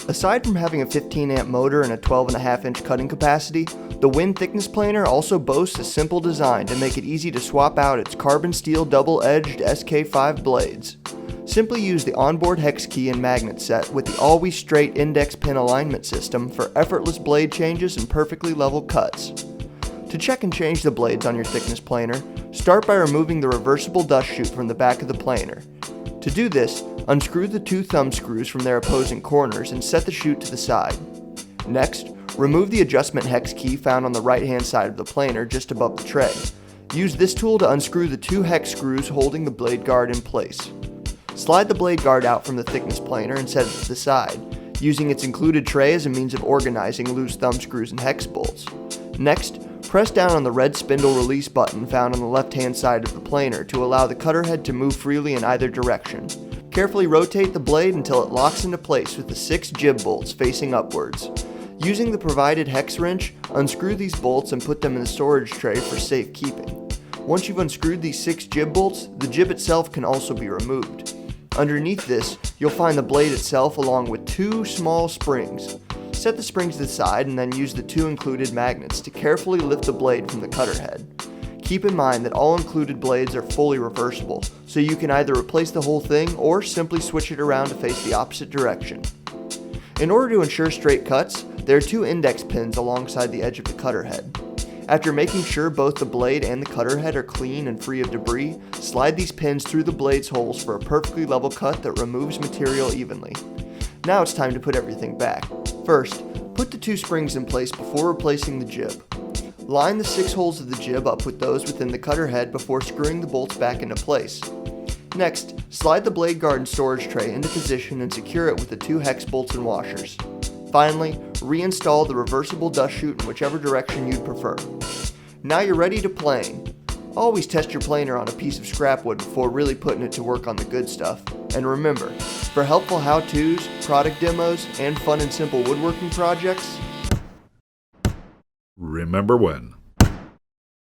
Aside from having a 15 amp motor and a 12.5 inch cutting capacity, the Win Thickness Planer also boasts a simple design to make it easy to swap out its carbon steel double-edged SK5 blades. Simply use the onboard hex key and magnet set with the Always Straight index pin alignment system for effortless blade changes and perfectly level cuts. To check and change the blades on your thickness planer, start by removing the reversible dust chute from the back of the planer. To do this, unscrew the two thumb screws from their opposing corners and set the chute to the side. Next, remove the adjustment hex key found on the right-hand side of the planer just above the tray. Use this tool to unscrew the two hex screws holding the blade guard in place. Slide the blade guard out from the thickness planer and set it to the side, using its included tray as a means of organizing loose thumb screws and hex bolts. Next, press down on the red spindle release button found on the left-hand side of the planer to allow the cutter head to move freely in either direction. Carefully rotate the blade until it locks into place with the 6 jib bolts facing upwards. Using the provided hex wrench, unscrew these bolts and put them in the storage tray for safe keeping. Once you've unscrewed these 6 jib bolts, the jib itself can also be removed. Underneath this, you'll find the blade itself along with 2 small springs. Set the springs to the side and then use the 2 included magnets to carefully lift the blade from the cutter head. Keep in mind that all included blades are fully reversible, so you can either replace the whole thing or simply switch it around to face the opposite direction. In order to ensure straight cuts, there are 2 index pins alongside the edge of the cutter head. After making sure both the blade and the cutter head are clean and free of debris, slide these pins through the blade's holes for a perfectly level cut that removes material evenly. Now it's time to put everything back. First, put the 2 springs in place before replacing the jib. Line the 6 holes of the jib up with those within the cutter head before screwing the bolts back into place. Next, slide the blade guard and storage tray into position and secure it with the 2 hex bolts and washers. Finally, reinstall the reversible dust chute in whichever direction you'd prefer. Now you're ready to plane. Always test your planer on a piece of scrap wood before really putting it to work on the good stuff. And remember, for helpful how-tos, product demos, and fun and simple woodworking projects, remember when.